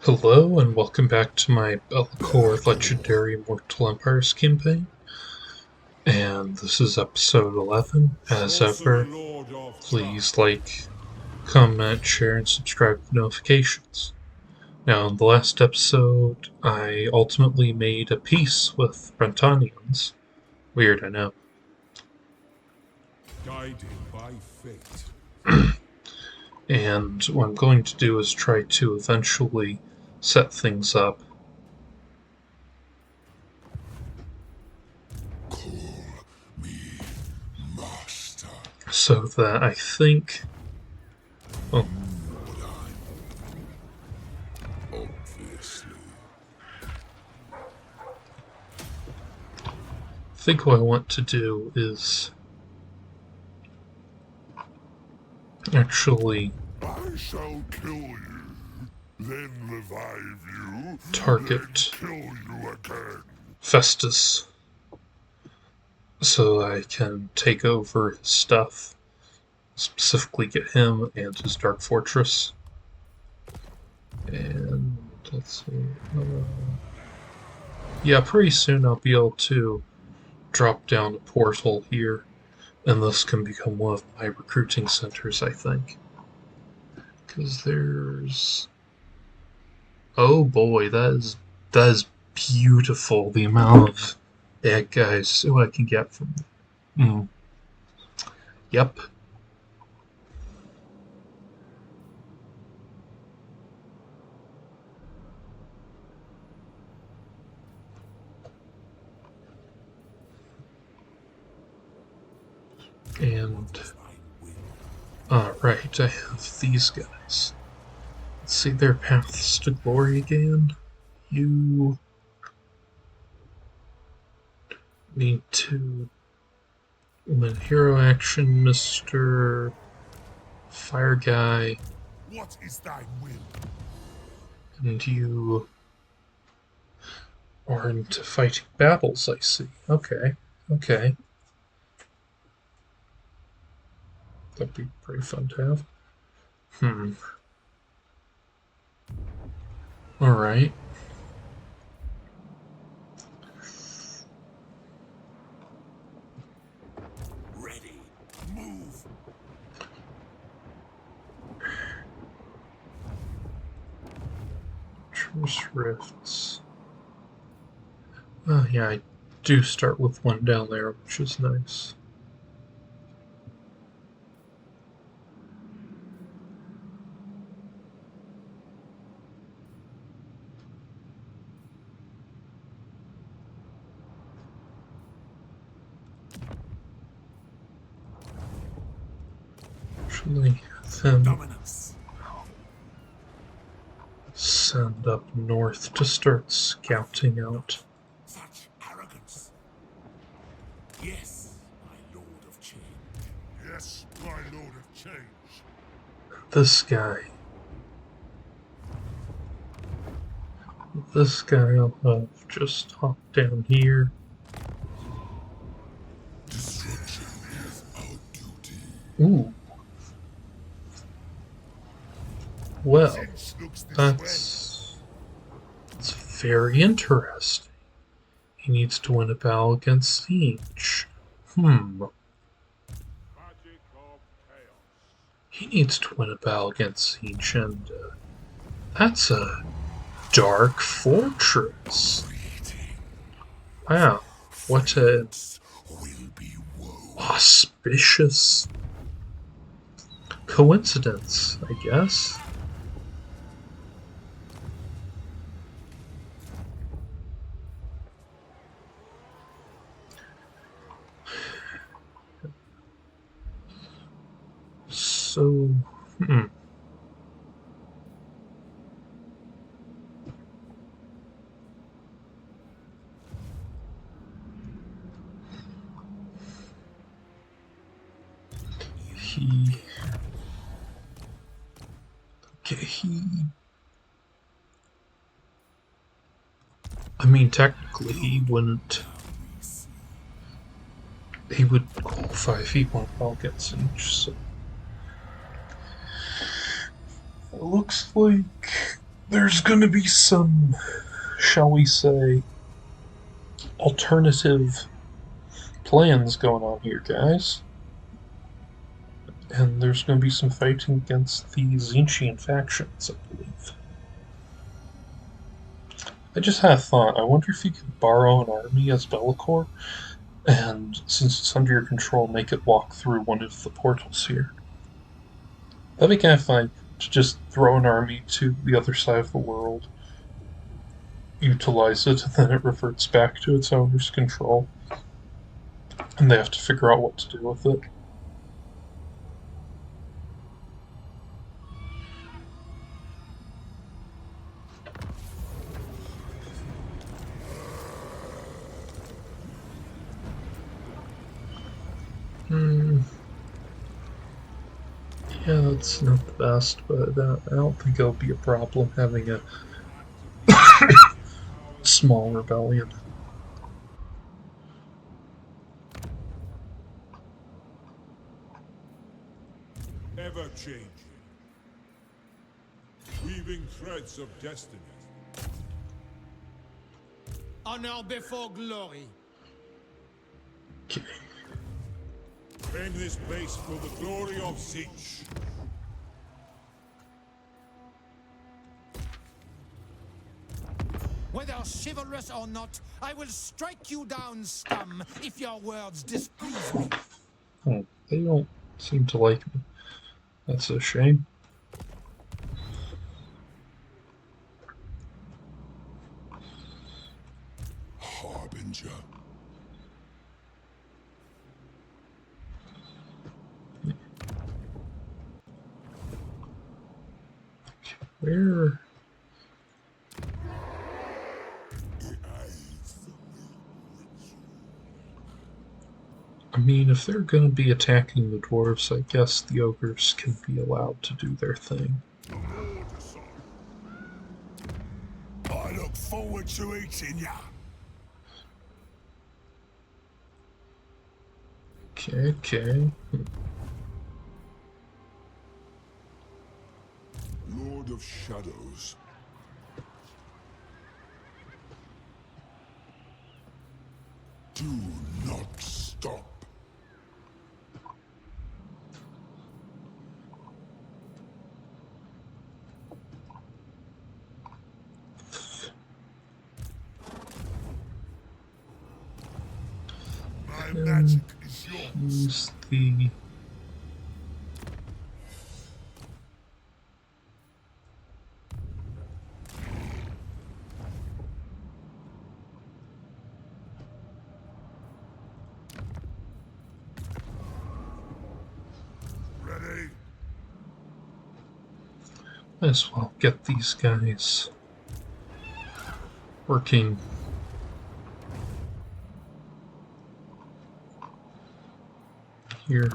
Hello and welcome back to my Bellicor Legendary Immortal Empires campaign. And this is episode 11. As ever, please like, comment, share, and subscribe for notifications. Now, in the last episode, I ultimately made a peace with Brentanians. Weird, I know. Guided by fate. And what I'm going to do is try to eventually set things up Call me master. so that I think... Oh, Obviously. I think what I want to do is actually I shall kill you, then revive you, target then kill you again. Festus so I can take over his stuff, specifically get him and his Dark Fortress. And let's see. Yeah, pretty soon I'll be able to drop down a portal here, and this can become one of my recruiting centers, I think. Because there's... Oh boy, that is beautiful, the amount of bad guys who I can get from them. Yep. And right, I have these guys. Let's see their paths to glory again. You need to win hero action, Mr. Fire Guy. What is thy will? And you are into fighting battles, I see. Okay. That'd be pretty fun to have. Alright. Ready, move. Truce rifts. Oh yeah, I do start with one down there, which is nice. Actually, then Dominance. send up north to start scouting out. Such arrogance. Yes, my lord of change. Yes, my lord of change. This guy I'll have just hop down here. Destruction is our duty. Ooh. Well, Since looks this that's very interesting. He needs to win a battle against Siege. Magic of chaos. He needs to win a battle against Siege, and that's a Dark Fortress. Wow, what a Will be woe. auspicious coincidence, I guess. So, I mean, technically, he wouldn't. He would qualify if he won a battle against Siege, so. It looks like there's going to be some, shall we say, alternative plans going on here, guys. And there's going to be some fighting against the Zinchian factions, I believe. I just had a thought. I wonder if you could borrow an army as Be'lakor, and since it's under your control, make it walk through one of the portals here. That'd be kind of fun to just throw an army to the other side of the world, utilize it, and then it reverts back to its owner's control. And they have to figure out what to do with it. Yeah, that's not the best, but I don't think it'll be a problem having a small rebellion. Ever changing, weaving threads of destiny. Honor before glory. Okay. Defend this place for the glory of Zinch. Whether chivalrous or not, I will strike you down, scum, if your words displease me. They don't seem to like me. That's a shame. Harbinger. Where? I mean, if they're going to be attacking the dwarves, I guess the ogres can be allowed to do their thing. I look forward to eating ya. Okay. Lord of Shadows. Do not stop. My magic is yours. Use the... Ready? Might as well get these guys working. Here.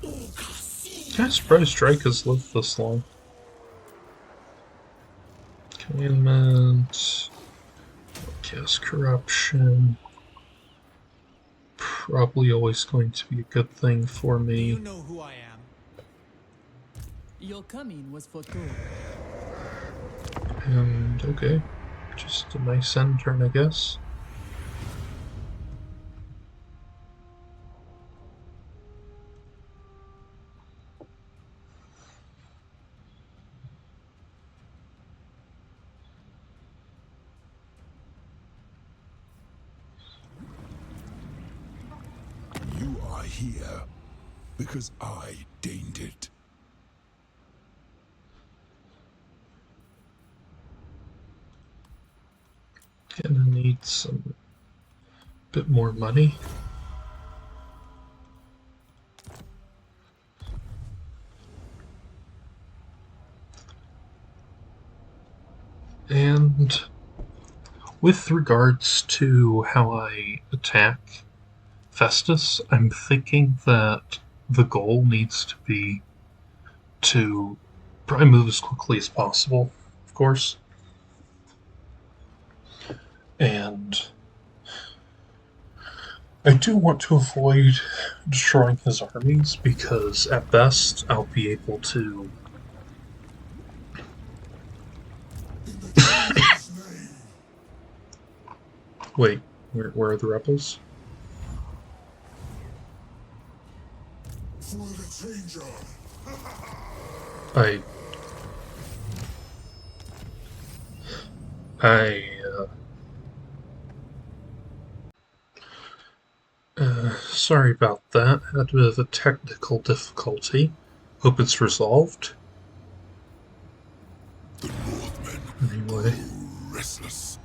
Kinda surprised Drake has lived this long. Commandment. Cast corruption. Probably always going to be a good thing for me. You know who I am. Your coming was foretold. And okay. Just a nice end turn, I guess. You are here because I deigned it. Gonna need some bit more money. And with regards to how I attack Festus, I'm thinking that the goal needs to be to probably move as quickly as possible, of course. And I do want to avoid destroying his armies because at best I'll be able to. In the changer's name. Wait, where are the rebels? For the changer. I. I. Sorry about that. Had a bit of a technical difficulty. Hope it's resolved. The Northmen Anyway. grew restless.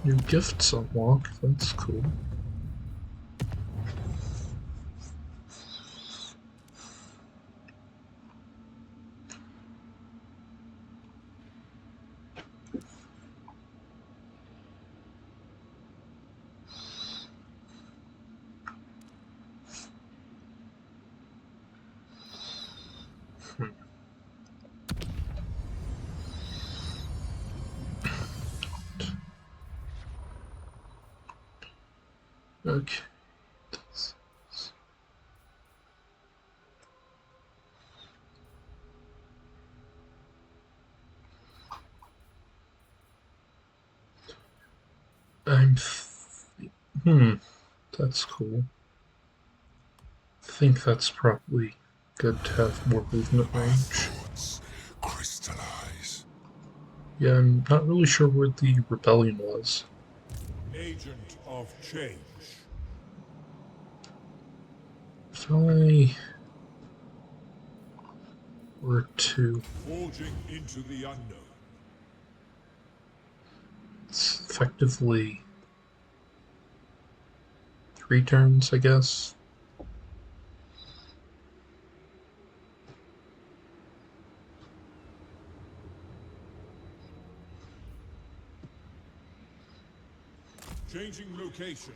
New gifts unlocked. That's cool. Okay. That's cool. I think that's probably good to have more movement range. Thoughts crystallize. Yeah, I'm not really sure where the rebellion was. Agent of change. If I were to... Forging into the unknown. It's effectively 3 turns, I guess. Changing location.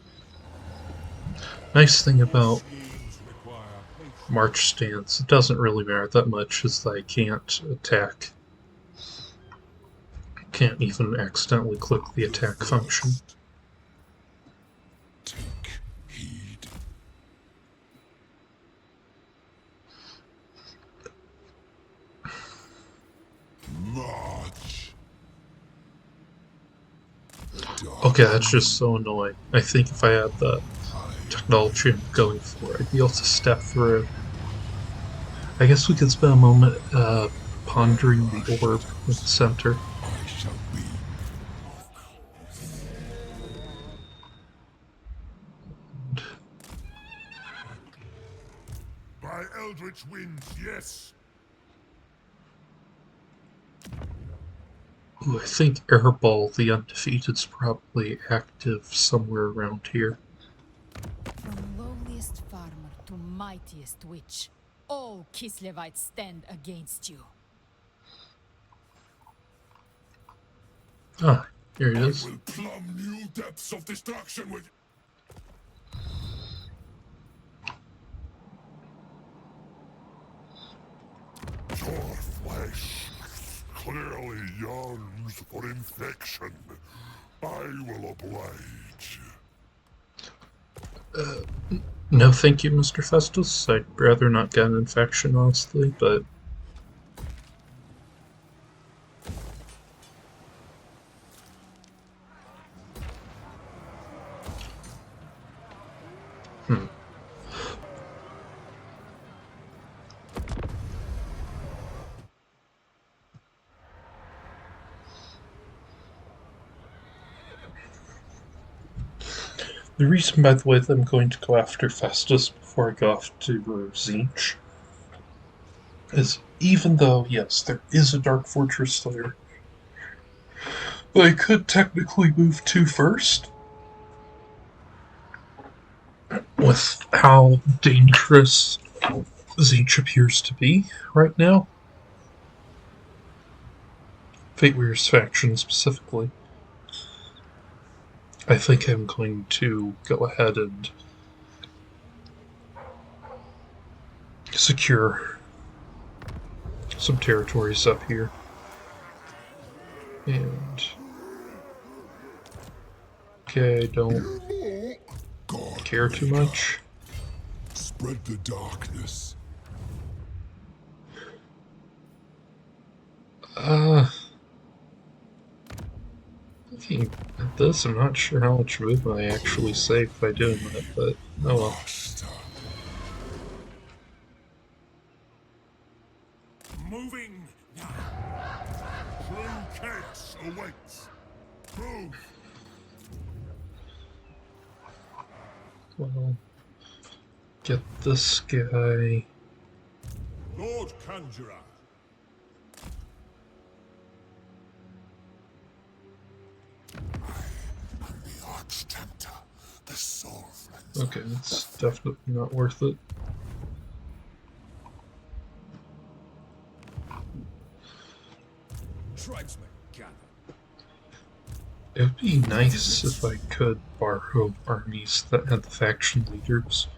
Nice thing about Schemes require patience. March stance, it doesn't really matter that much as I can't attack. Can't even accidentally click the attack function. Take heed. March. Okay, that's just so annoying. I think if I had the technology I'm going for, I'd be able to step through. I guess we could spend a moment pondering the orb in the center. I shall be. By eldritch winds, yes. Ooh, I think Airball the Undefeated's probably active somewhere around here. From lowliest farmer to mightiest witch, all Kislevites stand against you. Ah, here he is. I will plumb new depths of destruction with. Your flesh clearly yearns for infection. I will oblige. No thank you, Mr. Festus. I'd rather not get an infection, honestly, but... The reason, by the way, that I'm going to go after Festus before I go off to Zinch is even though, yes, there is a Dark Fortress there, but I could technically move to first. With how dangerous Zinch appears to be right now. Fate Weir's faction specifically. I think I'm going to go ahead and secure some territories up here. And Okay, I don't God, care too much. spread the darkness. Looking at this, I'm not sure how much movement I actually save by doing that, but oh well. Master. Moving now. True chaos awaits. Move. Well, get this guy. Lord Conjurer. I am the Arch Tempter, the Soul Cleanser. Okay, it's definitely not worth it. Tribesmen gather. It would be nice if I could borrow armies that had the faction leaders,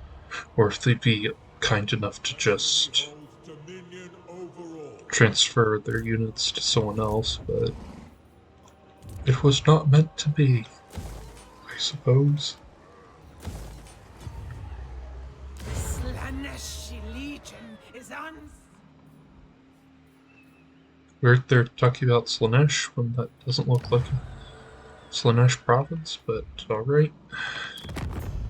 or if they'd be kind enough to just Dominion over all. transfer their units to someone else, but it was not meant to be, I suppose. Slanesh Legion is on. We're there talking about Slanesh when that doesn't look like a Slanesh province, but alright.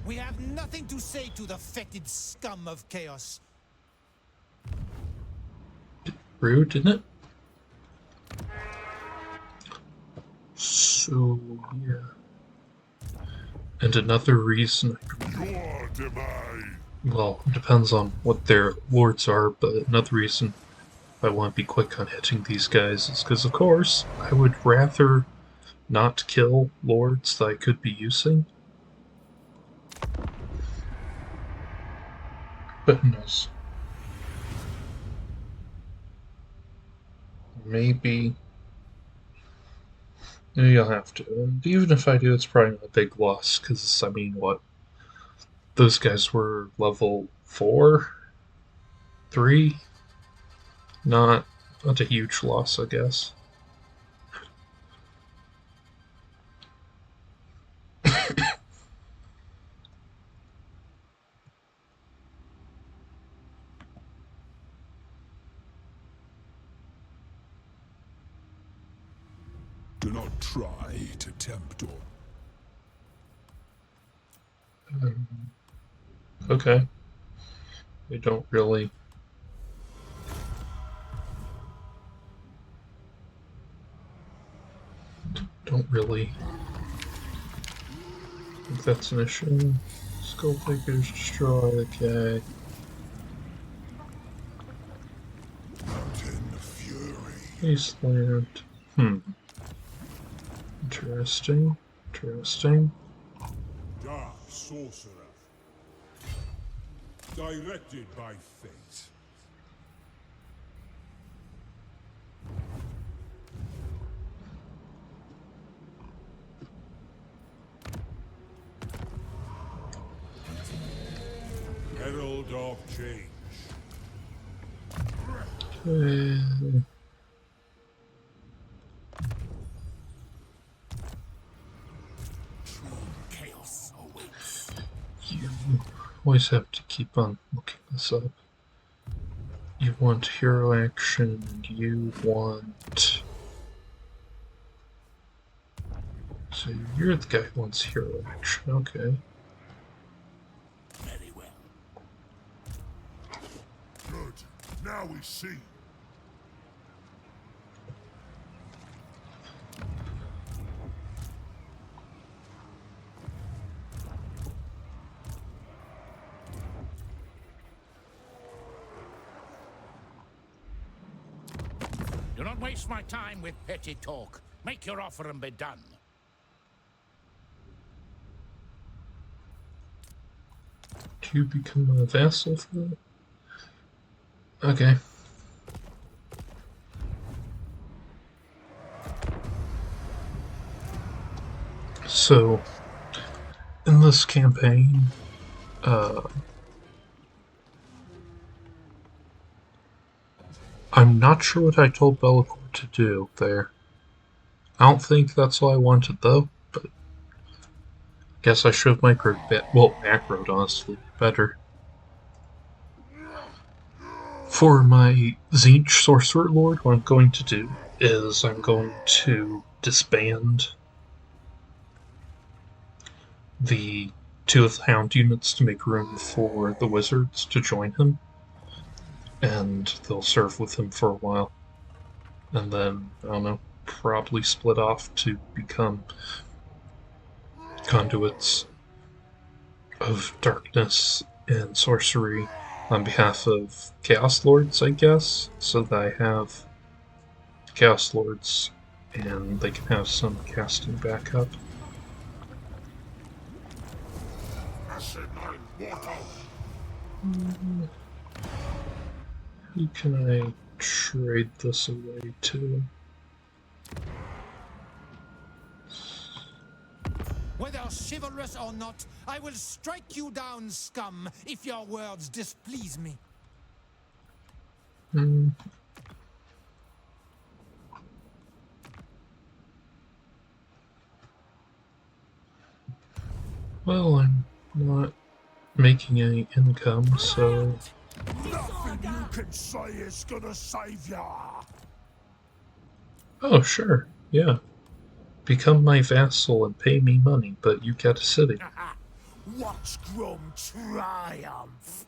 We have nothing to say to the fetid scum of chaos. Rude, didn't it? So, yeah. And another reason, Your demise. well, it depends on what their lords are, but another reason I want to be quick on hitting these guys is because, of course, I would rather not kill lords that I could be using. But who knows? Maybe I'll have to. And even if I do, it's probably not a big loss, because, I mean, what? Those guys were level 4? 3? Not a huge loss, I guess. Do not try to tempt or Okay. We don't really... think that's an issue. Skull Figures destroy, okay. mountain fury. Wasteland. Interesting. Dark sorcerer. Directed by fate. Herald of change. Okay. True chaos awaits. You always have to keep on looking this up. You want hero action, and you want... So you're the guy who wants hero action, okay. Very well. Good. Now we see. Do not waste my time with petty talk. Make your offer and be done. Do you become a vassal for that? Okay. So, in this campaign, I'm not sure what I told Bellicor to do there. I don't think that's all I wanted, though, but Guess I should have macroed, honestly, better. For my Tzeentch Sorcerer Lord, what I'm going to do is I'm going to disband the two of the Hound units to make room for the Wizards to join him, and they'll serve with him for a while. And then, I don't know, probably split off to become conduits of darkness and sorcery on behalf of Chaos Lords, I guess, so that I have Chaos Lords and they can have some casting backup. Who can I trade this away to? Whether chivalrous or not, I will strike you down, scum, if your words displease me. Well, I'm not making any income, so... Nothing you can say is gonna save ya! Oh, sure, yeah. Become my vassal and pay me money, but you get a city. Watch Grum triumph!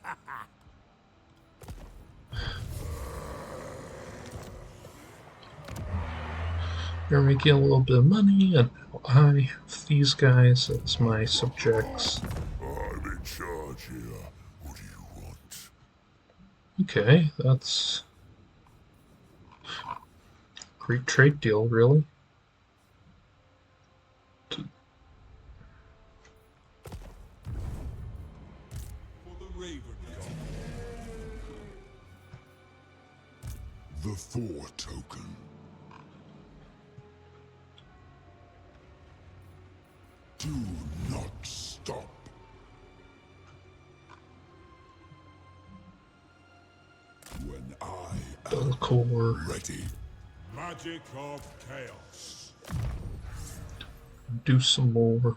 You're making a little bit of money, and now I have these guys as my subjects. I'm in charge here. What do you want? Okay, that's... great trade deal, really. The Thor token. Do not stop. When I am Belcor. ready. Magic of chaos. Do some more.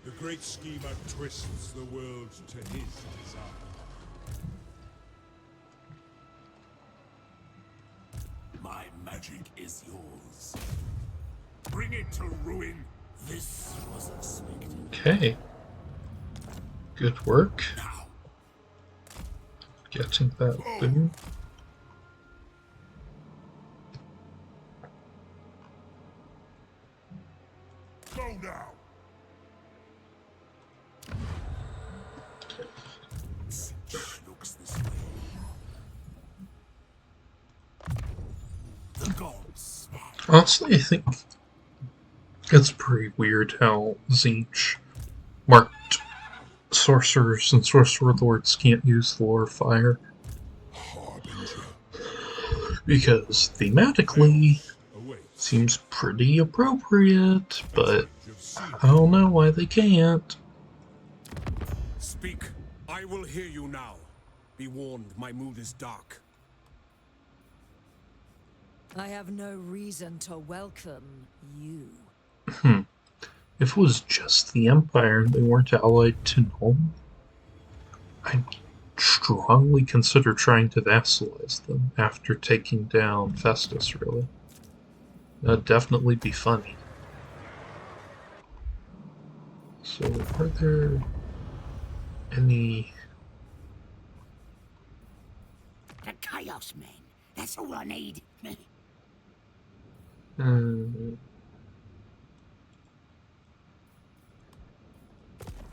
The great schemer twists the world to his desire. My magic is yours. Bring it to ruin. This was expected. Okay. Good work. Now, Getting that boon. go now. Looks this way. The gods. Honestly, I think it's pretty weird how Tzeentch marked sorcerers and sorcerer lords can't use the lore of fire. Harbinger. Because thematically Awaits. seems pretty appropriate, but You've seen I don't know why they can't. Speak. I will hear you now. Be warned, my mood is dark. I have no reason to welcome you. If it was just the Empire and they weren't allied to Nuln, I'd strongly consider trying to vassalize them after taking down Festus, really. That'd definitely be funny. So, are there any... The Chaos Men. That's all I need.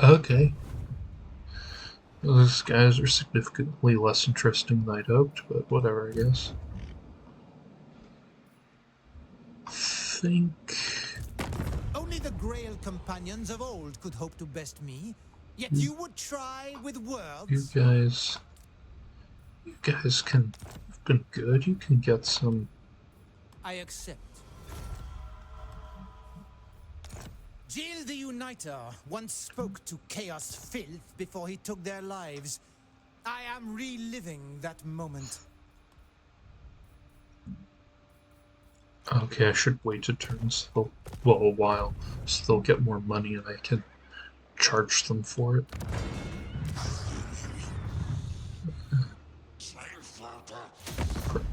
Okay. Those guys are significantly less interesting than I'd hoped, but whatever, I guess. Think... Only the Grail companions of old could hope to best me. Yet you would try with You words? guys can... You've been good, you can get some... I accept. Jill the Uniter once spoke to Chaos Filth before he took their lives. I am reliving that moment. Okay, I should wait a turn so well, a while, so they'll get more money and I can charge them for it.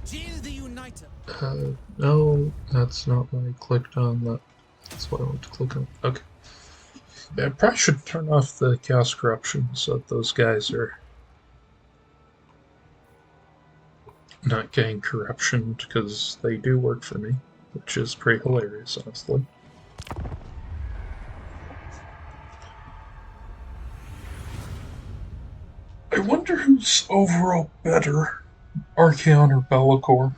Jill the Uniter. No, that's not what I clicked on. That's what I want to click on. Okay. I probably should turn off the chaos corruption so that those guys are not getting corruption, because they do work for me, which is pretty hilarious, honestly. I wonder who's overall better, Archaon or Be'lakor?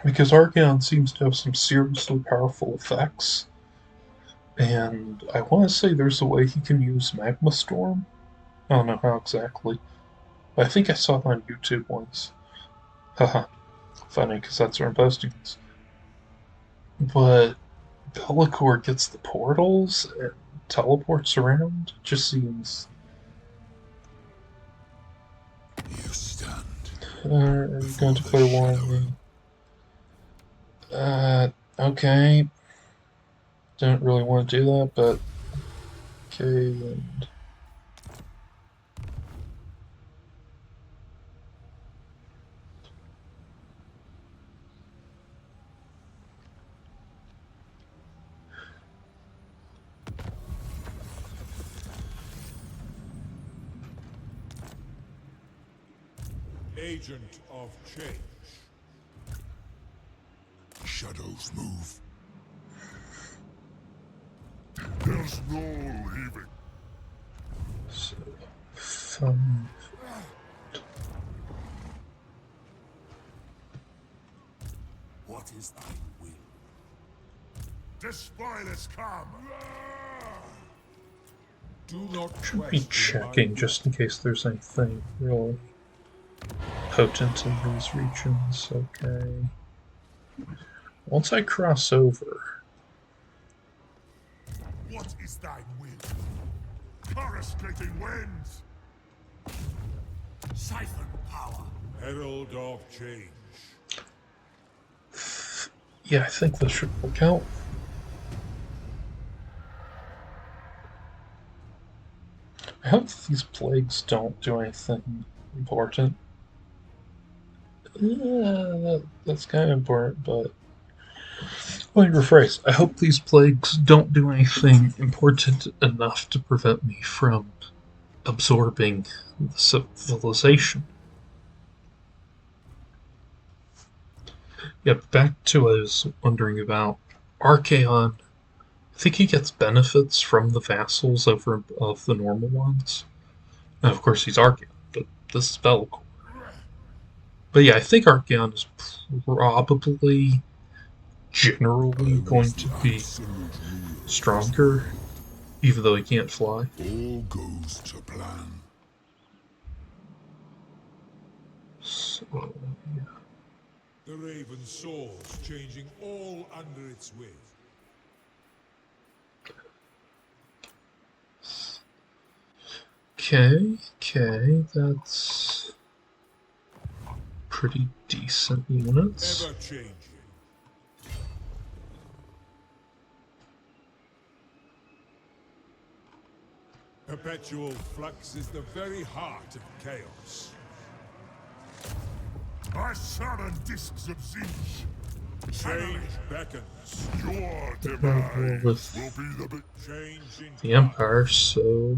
Because Archaon seems to have some seriously powerful effects, and I want to say there's a way he can use Magma Storm. I don't know how exactly, but I think I saw it on YouTube once. Haha, funny, because that's where I'm posting this. But Be'lakor gets the portals and teleports around. It just seems... You stand. Are you going to declare war on me? Okay. Don't really want to do that, but... Okay, and... Agent of change. Shadows move. There's no leaving. So... Fun... What is thy will? Despite us come. Do not Should be question checking my just in case there's anything really potent in these regions. Okay. Once I cross over... What is thy will? Coruscating winds. Siphon power. herald of change. Yeah, I think this should work out. I hope these plagues don't do anything important. Yeah, that's kind of important, but... Let me rephrase. I hope these plagues don't do anything important enough to prevent me from absorbing the civilization. Yeah, back to what I was wondering about. Archaon, I think he gets benefits from the vassals over of the normal ones. And of course he's Archaon, but this is Be'lakor. But yeah, I think Archaon is probably generally going to be stronger, even though he can't fly. All goes to plan. So, yeah. The raven soars, changing all under its weight. Okay, that's pretty decent units. Ever changing. Perpetual flux is the very heart of chaos. I summon discs of Zinch. Change beckons. Your War demise with will be the big Change in the Empire, so...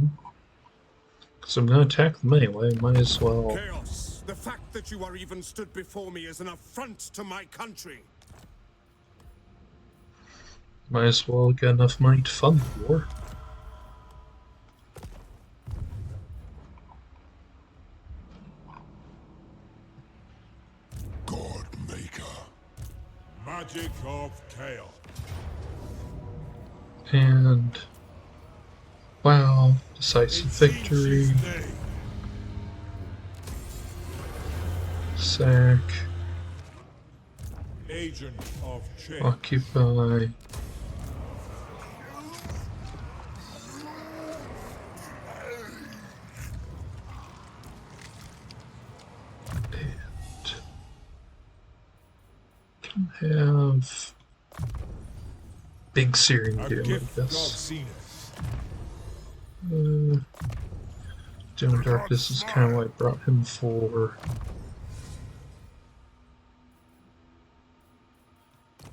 Because I'm going to attack them anyway, might as well... Chaos, the fact that you are even stood before me is an affront to my country. Might as well get enough money to fund the war. God Maker. magic of chaos. And... Wow, decisive victory. His name. Sack. Agent of change. Occupy. have big Syrian A deal, I gift God guess. seeneth. Doom Darkness is kind of what I brought him for.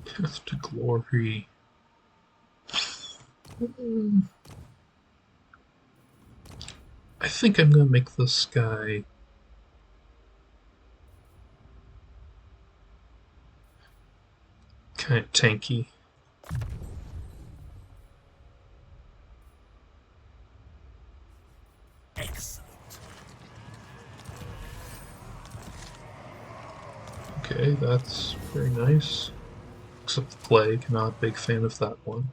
Path to Glory. I think I'm gonna make this guy kind of tanky. Excellent. Okay, that's very nice. Except the Plague, not a big fan of that one.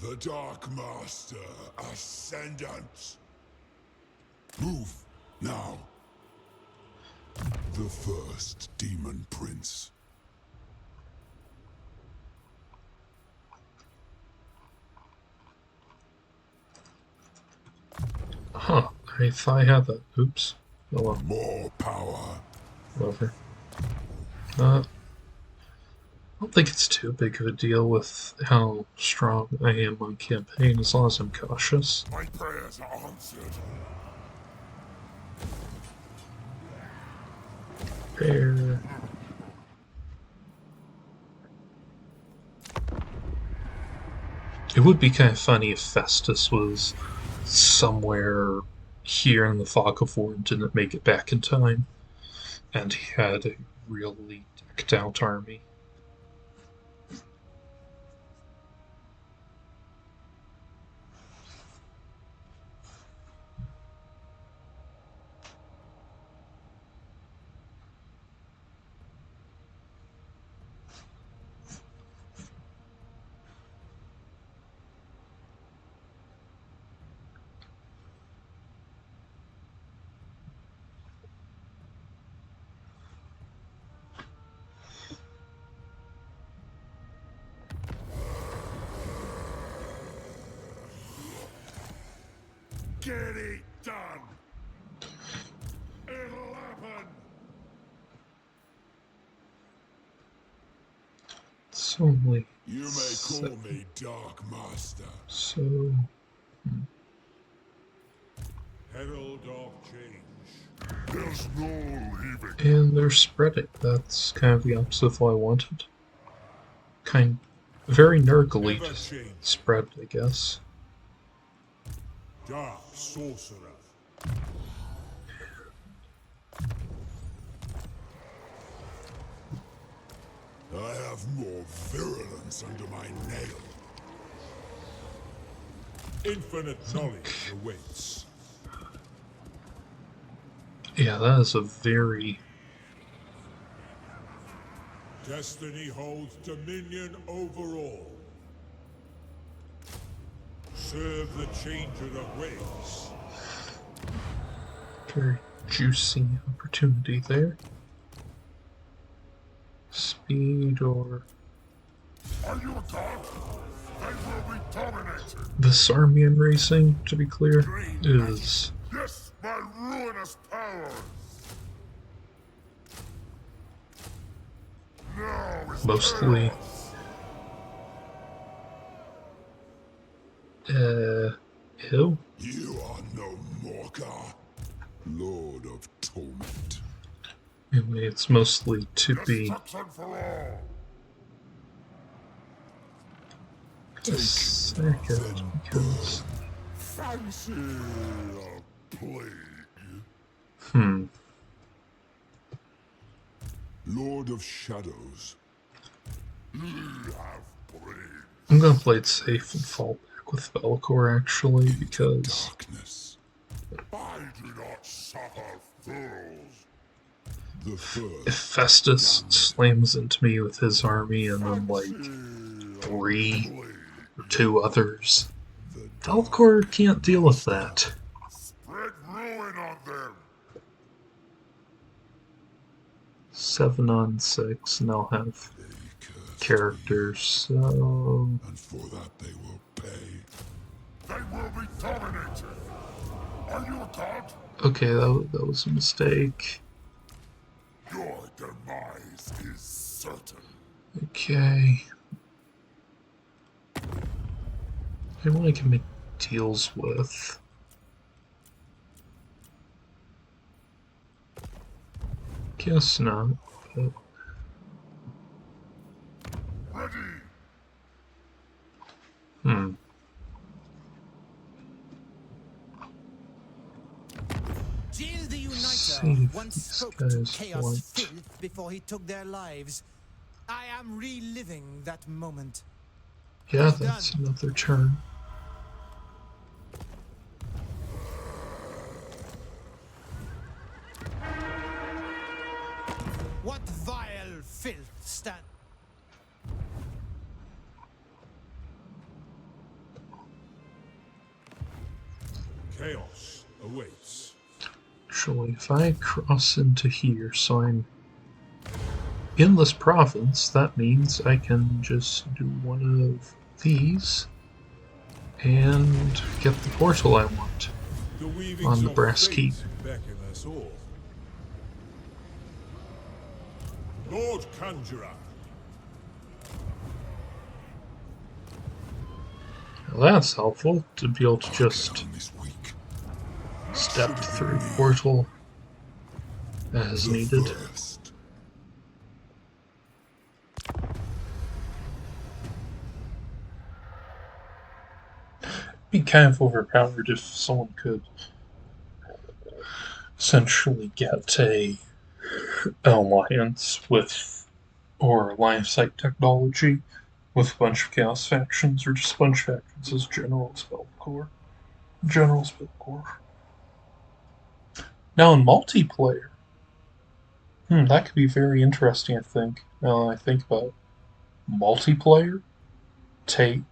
The Dark Master Ascendant. Move now. The first Demon Prince. Huh, I thought I had that. Oops. Oh well, More power. whatever. I don't think it's too big of a deal with how strong I am on campaign, as long as I'm cautious. My prayers are answered. There. It would be kind of funny if Festus was somewhere here in the Fog of War and didn't make it back in time, and he had a really decked out army. Get it done! It'll happen! It's only You may call me Dark Master. so. Herald of change. There's no leaving. And they're spreading. That's kind of the opposite of what I wanted. Very nurgly Never just change. spread, I guess. Dark sorcerer. I have more virulence under my nail. Infinite knowledge awaits. Yeah, that is a very. Destiny holds dominion over all. Serve the changer of ways. Very juicy opportunity there. Speed or. Are you a god? They will be dominated. This army I'm racing, to be clear, is. Yes, my ruinous powers. Now is Mostly. Who? You are no Morka, Lord of Torment. Anyway, it's mostly to be. Destruction for all. A second, because. Fancy a plague. Lord of Shadows. Ye have plague. I'm gonna play it safe and fall back with Velcor, actually, because. Darkness. I do not suffer fools. The first. If Festus slams into me with his army and then, like, 3 or 2 others, Velcor can't deal with that. Spread ruin on them. 7 on 6, and I'll have They curse characters, so. me, and for that they will pay. They will be dominated. Are you a god? Okay, that was a mistake. Your demise is Okay. Anyone I can make deals with. Guess not, but... Jill the See Uniter if once these spoke to guys Chaos want... Filth before he took their lives. I am reliving that moment. Yeah, Well that's done. another turn. What vile filth stand... Chaos awaits. Actually, if I cross into here, so I'm in this province, that means I can just do one of these and get the portal I want The weavings on the of brass key. fate beckon us all. Lord Conjurer. Well, that's helpful to be able to just step through portal as needed. Be kind of overpowered if someone could essentially get an alliance with, or line of sight technology with a bunch of chaos factions, or just a bunch of factions as General Spell Corps. Now in multiplayer, that could be very interesting, I think. Now that I think about it. Multiplayer, take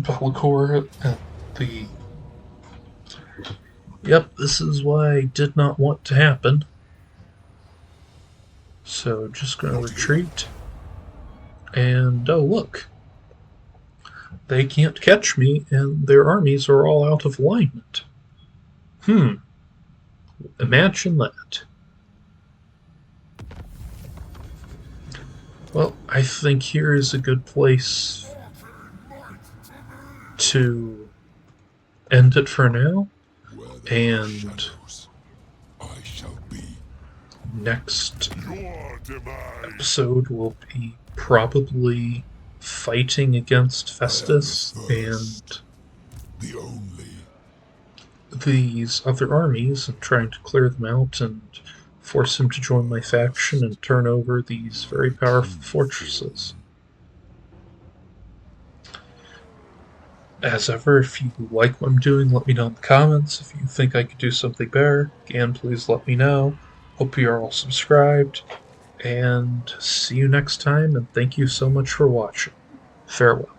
Bellicor at the... Yep, this is why I did not want to happen. So just gonna retreat. And oh look. They can't catch me, and their armies are all out of alignment. Imagine that. Well, I think here is a good place to end it for now. And next episode will be probably fighting against Festus and these other armies and trying to clear them out and force him to join my faction and turn over these very powerful fortresses. As ever, if you like what I'm doing, let me know in the comments. If you think I could do something better, again, please let me know. Hope you are all subscribed, and see you next time, and thank you so much for watching. Farewell.